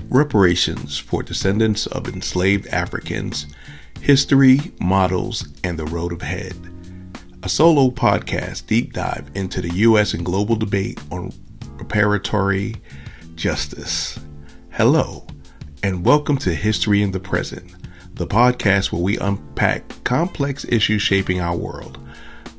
Reparations for Descendants of Enslaved Africans, History, Models, and the Road Ahead. A solo podcast deep dive into the U.S. and global debate on reparatory justice. Hello, and welcome to History in the Present, the podcast where we unpack complex issues shaping our world.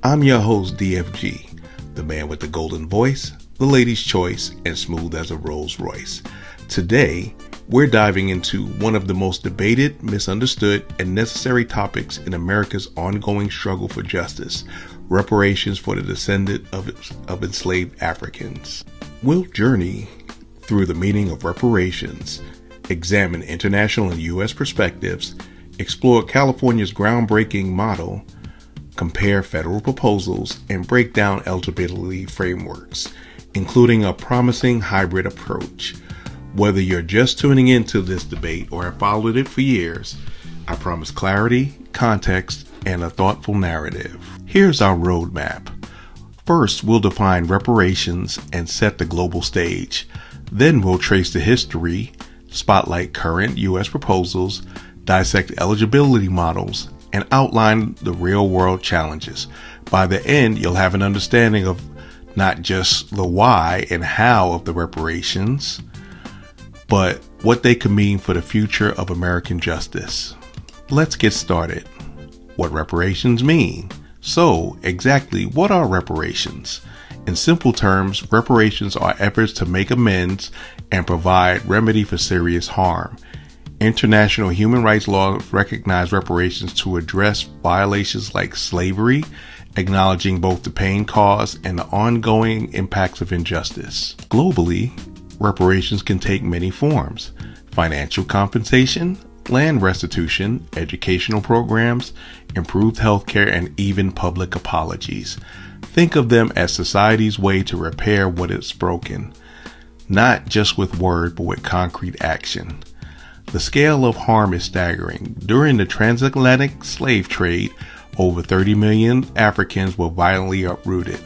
I'm your host, DFG, the man with the golden voice, the lady's choice, and smooth as a Rolls Royce. Today, we're diving into one of the most debated, misunderstood, and necessary topics in America's ongoing struggle for justice: reparations for the descendants of enslaved Africans. We'll journey through the meaning of reparations, examine international and U.S. perspectives, explore California's groundbreaking model, compare federal proposals, and break down eligibility frameworks, including a promising hybrid approach. Whether you're just tuning into this debate or have followed it for years, I promise clarity, context, and a thoughtful narrative. Here's our roadmap. First, we'll define reparations and set the global stage. Then we'll trace the history, spotlight current U.S. proposals, dissect eligibility models, and outline the real-world challenges. By the end, you'll have an understanding of not just the why and how of the reparations, but what they could mean for the future of American justice. Let's get started. What reparations mean? So, exactly what are reparations? In simple terms, reparations are efforts to make amends and provide remedy for serious harm. International human rights law recognize reparations to address violations like slavery, acknowledging both the pain caused and the ongoing impacts of injustice. Globally, reparations can take many forms: financial compensation, land restitution, educational programs, improved healthcare, and even public apologies. Think of them as society's way to repair what is broken, not just with word, but with concrete action. The scale of harm is staggering. During the transatlantic slave trade, over 30 million Africans were violently uprooted.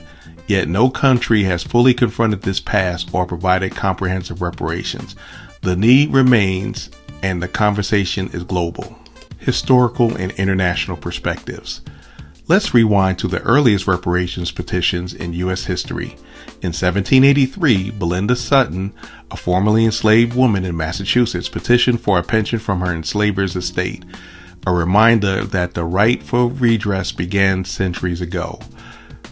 Yet no country has fully confronted this past or provided comprehensive reparations. The need remains, and the conversation is global. Historical and international perspectives. Let's rewind to the earliest reparations petitions in U.S. history. In 1783, Belinda Sutton, a formerly enslaved woman in Massachusetts, petitioned for a pension from her enslaver's estate, a reminder that the right for redress began centuries ago.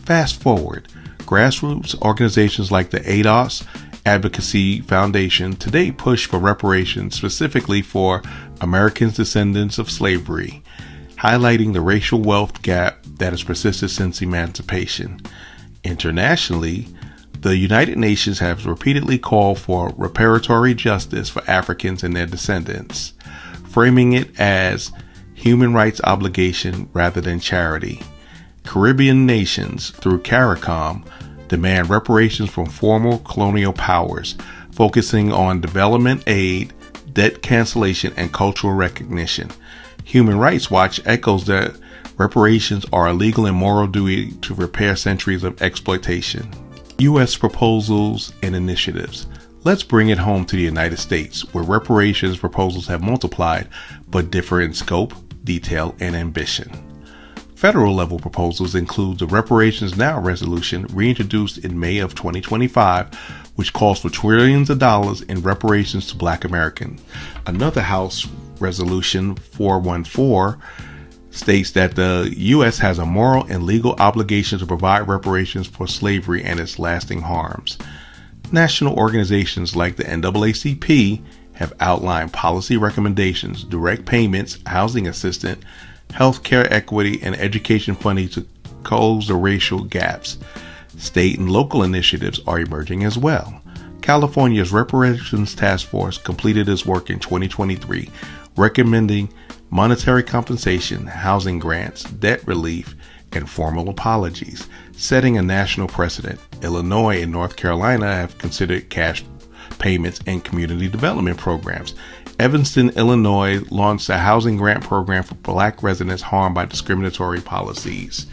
Fast forward, grassroots organizations like the ADOS Advocacy Foundation today push for reparations specifically for Americans descendants of slavery, highlighting the racial wealth gap that has persisted since emancipation. Internationally, the United Nations has repeatedly called for reparatory justice for Africans and their descendants, framing it as human rights obligation rather than charity. Caribbean nations, through CARICOM, demand reparations from former colonial powers, focusing on development aid, debt cancellation, and cultural recognition. Human Rights Watch echoes that reparations are a legal and moral duty to repair centuries of exploitation. U.S. proposals and initiatives. Let's bring it home to the United States, where reparations proposals have multiplied, but differ in scope, detail, and ambition. Federal level proposals include the Reparations Now resolution reintroduced in May of 2025, which calls for trillions of dollars in reparations to Black Americans. Another House Resolution 414 states that the U.S. has a moral and legal obligation to provide reparations for slavery and its lasting harms. National organizations like the NAACP have outlined policy recommendations, direct payments, housing assistance, healthcare equity, and education funding to close the racial gaps. State and local initiatives are emerging as well. California's Reparations Task Force completed its work in 2023, recommending monetary compensation, housing grants, debt relief, and formal apologies, setting a national precedent. Illinois and North Carolina have considered cash payments and community development programs. Evanston, Illinois launched a housing grant program for Black residents harmed by discriminatory policies.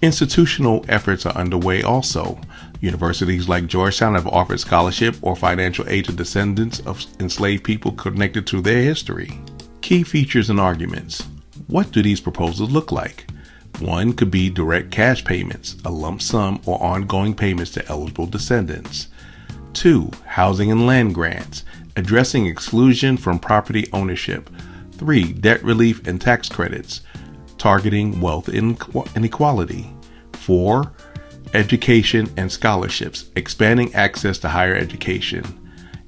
Institutional efforts are underway also. Universities like Georgetown have offered scholarship or financial aid to descendants of enslaved people connected to their history. Key features and arguments. What do these proposals look like? One could be direct cash payments, a lump sum or ongoing payments to eligible descendants. 2. Housing and land grants, addressing exclusion from property ownership. 3. Debt relief and tax credits, targeting wealth inequality. 4. Education and scholarships, expanding access to higher education.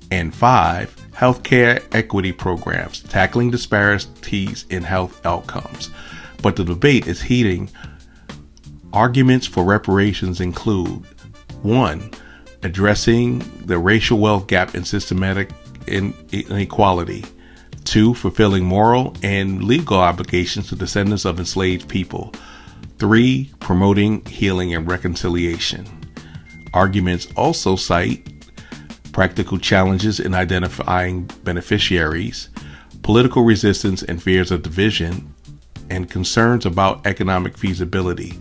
And 5. Healthcare equity programs, tackling disparities in health outcomes. But the debate is heating. Arguments for reparations include 1. Addressing the racial wealth gap and systematic inequality. 2. Fulfilling moral and legal obligations to descendants of enslaved people. 3. Promoting healing and reconciliation. Arguments also cite practical challenges in identifying beneficiaries, political resistance and fears of division, and concerns about economic feasibility.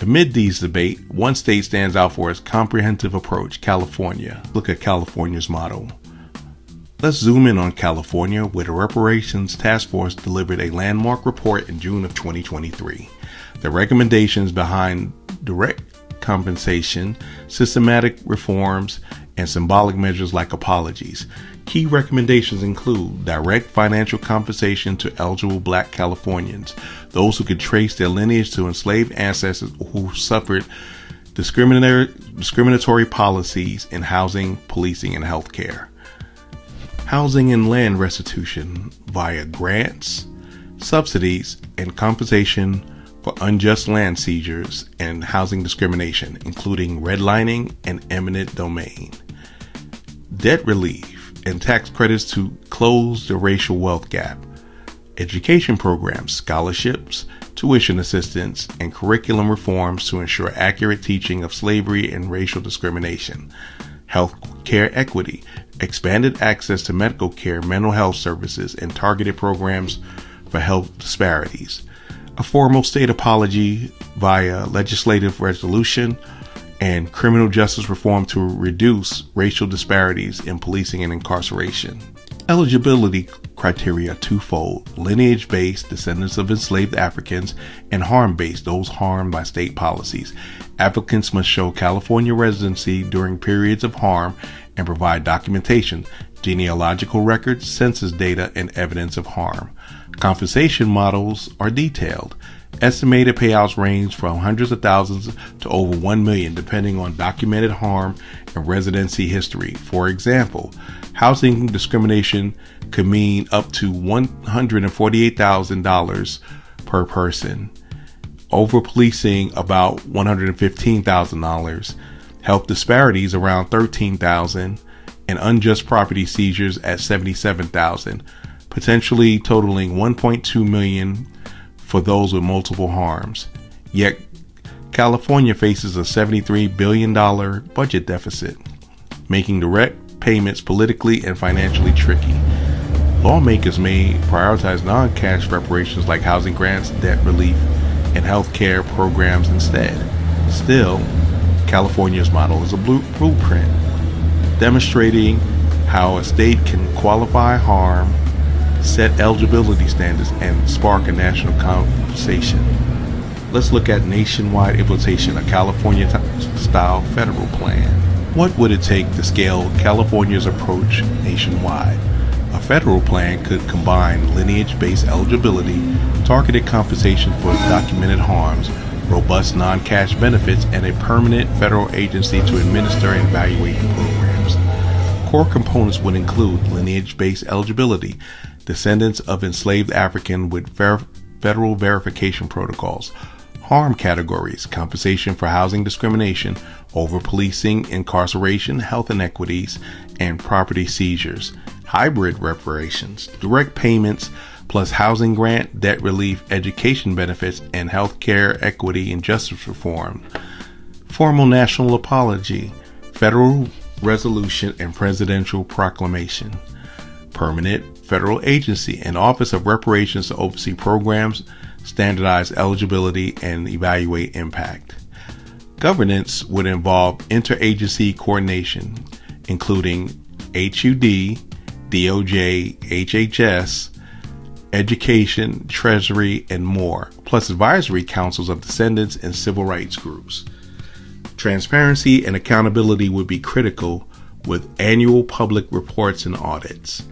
Amid these debates, one state stands out for its comprehensive approach, California. Look at California's model. Let's zoom in on California, where the Reparations Task Force delivered a landmark report in June of 2023. The recommendations behind direct compensation, systematic reforms, and symbolic measures like apologies. Key recommendations include direct financial compensation to eligible Black Californians, those who could trace their lineage to enslaved ancestors who suffered discriminatory policies in housing, policing, and healthcare. Housing and land restitution via grants, subsidies, and compensation for unjust land seizures and housing discrimination, including redlining and eminent domain. Debt relief and tax credits to close the racial wealth gap. Education programs, scholarships, tuition assistance, and curriculum reforms to ensure accurate teaching of slavery and racial discrimination. Health care equity, expanded access to medical care, mental health services, and targeted programs for health disparities. A formal state apology via legislative resolution and criminal justice reform to reduce racial disparities in policing and incarceration. Eligibility criteria twofold: lineage-based, descendants of enslaved Africans, and harm-based, those harmed by state policies. Applicants must show California residency during periods of harm and provide documentation, genealogical records, census data, and evidence of harm. Compensation models are detailed. Estimated payouts range from hundreds of thousands to over 1 million, depending on documented harm and residency history. For example, housing discrimination could mean up to $148,000 per person. Over policing, about $115,000. Health disparities around $13,000, and unjust property seizures at $77,000, potentially totaling $1.2 million for those with multiple harms. Yet, California faces a $73 billion budget deficit, making direct payments politically and financially tricky. Lawmakers may prioritize non-cash reparations like housing grants, debt relief, and health care programs instead. Still, California's model is a blueprint, demonstrating how a state can qualify harm, set eligibility standards, and spark a national conversation. Let's look at nationwide implementation, a California-style federal plan. What would it take to scale California's approach nationwide? A federal plan could combine lineage-based eligibility, targeted compensation for documented harms, robust non-cash benefits, and a permanent federal agency to administer and evaluate the programs. Core components would include lineage-based eligibility, descendants of enslaved African with federal verification protocols, harm categories, compensation for housing discrimination, over-policing, incarceration, health inequities, and property seizures, hybrid reparations, direct payments, plus housing grant, debt relief, education benefits, and healthcare equity and justice reform. Formal national apology, federal resolution, and presidential proclamation. Permanent federal agency and Office of Reparations to oversee programs, standardize eligibility, and evaluate impact. Governance would involve interagency coordination, including HUD, DOJ, HHS, Education, Treasury, and more, plus advisory councils of descendants and civil rights groups. Transparency and accountability would be critical with annual public reports and audits.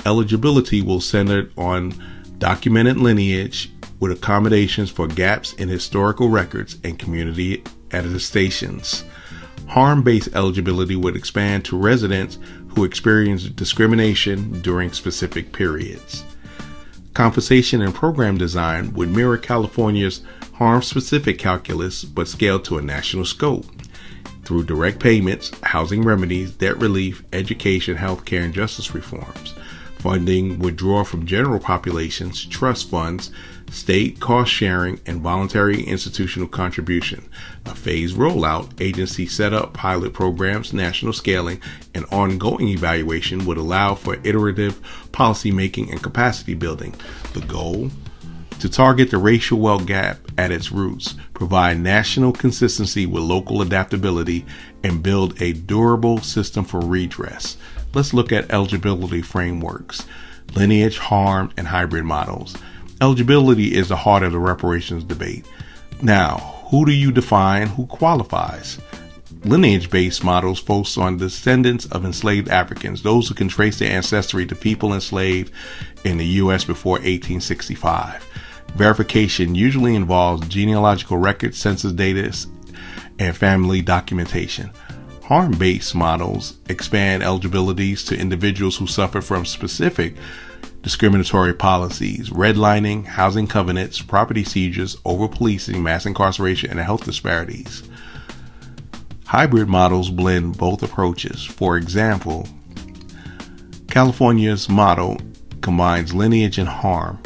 Eligibility will center on documented lineage with accommodations for gaps in historical records and community attestations. Harm-based eligibility would expand to residents who experience discrimination during specific periods. Compensation and program design would mirror California's harm-specific calculus but scale to a national scope. Through direct payments, housing remedies, debt relief, education, healthcare, and justice reforms. Funding would draw from general populations, trust funds, state cost sharing, and voluntary institutional contribution. A phased rollout, agency setup, pilot programs, national scaling, and ongoing evaluation would allow for iterative policy making and capacity building. The goal? To target the racial wealth gap at its roots, provide national consistency with local adaptability, and build a durable system for redress. Let's look at eligibility frameworks, lineage, harm, and hybrid models. Eligibility is the heart of the reparations debate. Now, who do you define who qualifies? Lineage-based models focus on descendants of enslaved Africans, those who can trace their ancestry to people enslaved in the U.S. before 1865. Verification usually involves genealogical records, census data, and family documentation. Harm-based models expand eligibilities to individuals who suffer from specific discriminatory policies, redlining, housing covenants, property seizures, over-policing, mass incarceration, and health disparities. Hybrid models blend both approaches. For example, California's model combines lineage and harm,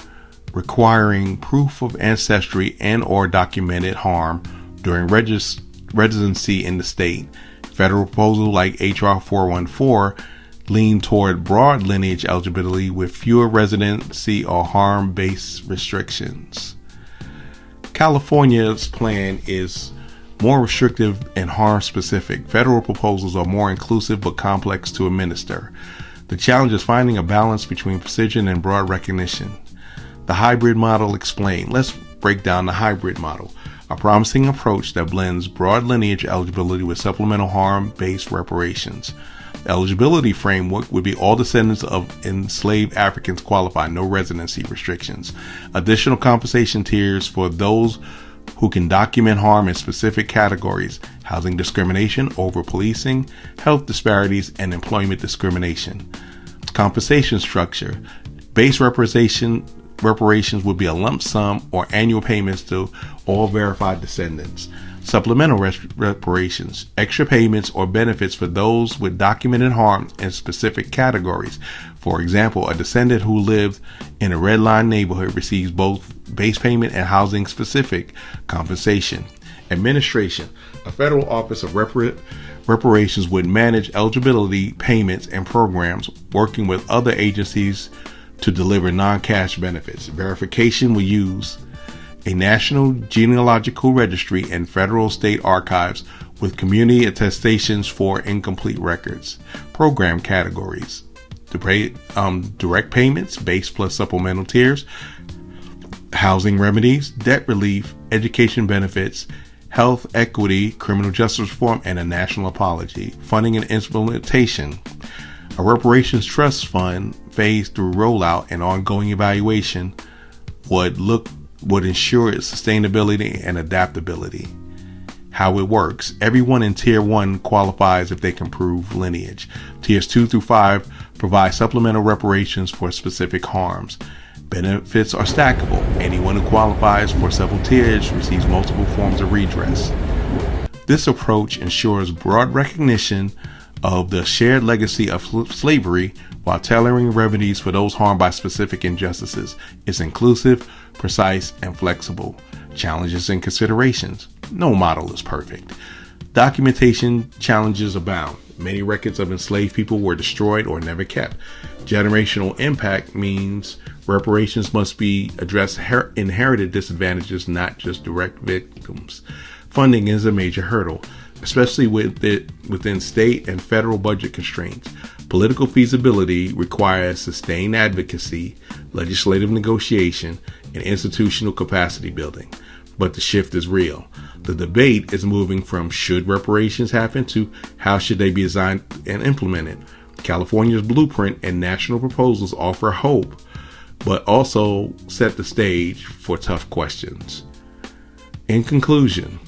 requiring proof of ancestry and/or documented harm during residency in the state. Federal proposal like H.R. 414 lean toward broad lineage eligibility with fewer residency or harm-based restrictions. California's plan is more restrictive and harm-specific. Federal proposals are more inclusive but complex to administer. The challenge is finding a balance between precision and broad recognition. The hybrid model explained. Let's break down the hybrid model. A promising approach that blends broad lineage eligibility with supplemental harm-based reparations. The eligibility framework would be all descendants of enslaved Africans qualify, no residency restrictions. Additional compensation tiers for those who can document harm in specific categories: housing discrimination, over-policing, health disparities, and employment discrimination. Compensation structure. Base reparations would be a lump sum or annual payments to all verified descendants. Supplemental reparations, extra payments or benefits for those with documented harm in specific categories. For example, a descendant who lived in a redline neighborhood receives both base payment and housing specific compensation. Administration. A federal office of reparations would manage eligibility, payments, and programs, working with other agencies to deliver non-cash benefits. Verification will use a national genealogical registry and federal state archives with community attestations for incomplete records. Program categories: direct payments, base plus supplemental tiers, housing remedies, debt relief, education benefits, health equity, criminal justice reform, and a national apology. Funding and implementation. A reparations trust fund phased through rollout and ongoing evaluation would ensure its sustainability and adaptability. How it works. Everyone in Tier 1 qualifies if they can prove lineage. Tiers 2 through 5 provide supplemental reparations for specific harms. Benefits are stackable. Anyone who qualifies for several tiers receives multiple forms of redress. This approach ensures broad recognition of the shared legacy of slavery while tailoring remedies for those harmed by specific injustices. It's inclusive, precise, and flexible. Challenges and considerations. No model is perfect. Documentation challenges abound. Many records of enslaved people were destroyed or never kept. Generational impact means reparations must be addressed inherited disadvantages, not just direct victims. funding is a major hurdle, especially within state and federal budget constraints. Political feasibility requires sustained advocacy, legislative negotiation, and institutional capacity building. But the shift is real. The debate is moving from should reparations happen to how should they be designed and implemented. California's blueprint and national proposals offer hope, but also set the stage for tough questions. In conclusion,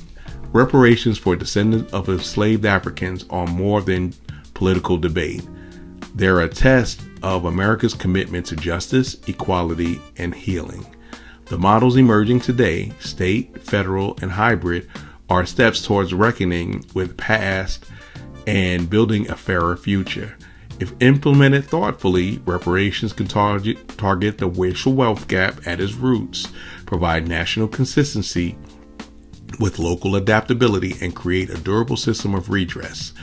reparations for descendants of enslaved Africans are more than political debate. They're a test of America's commitment to justice, equality, and healing. The models emerging today, state, federal, and hybrid, are steps towards reckoning with past and building a fairer future. If implemented thoughtfully, reparations can target the racial wealth gap at its roots, provide national consistency with local adaptability, and create a durable system of redress.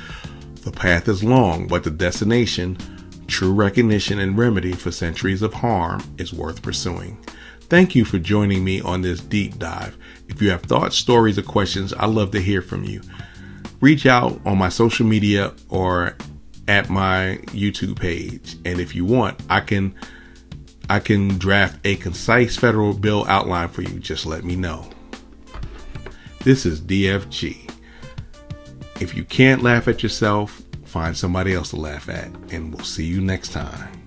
The path is long, but the destination, true recognition and remedy for centuries of harm, is worth pursuing. Thank you for joining me on this deep dive. If you have thoughts, stories, or questions, I'd love to hear from you. Reach out on my social media or at my YouTube page. And if you want, I can draft a concise federal bill outline for you. Just let me know. This is DFG. If you can't laugh at yourself, find somebody else to laugh at, and we'll see you next time.